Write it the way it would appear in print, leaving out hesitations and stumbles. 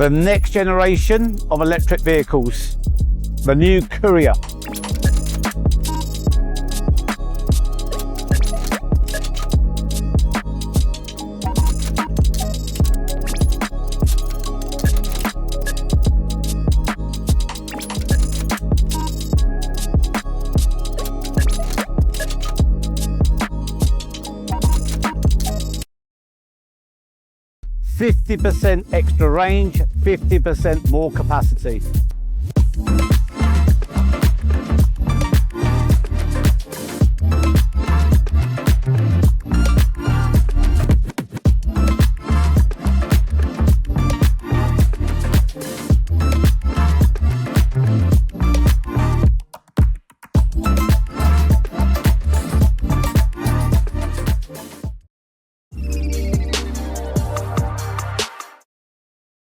The next generation of electric vehicles, the new Courier. %50 extra range, 50% more capacity.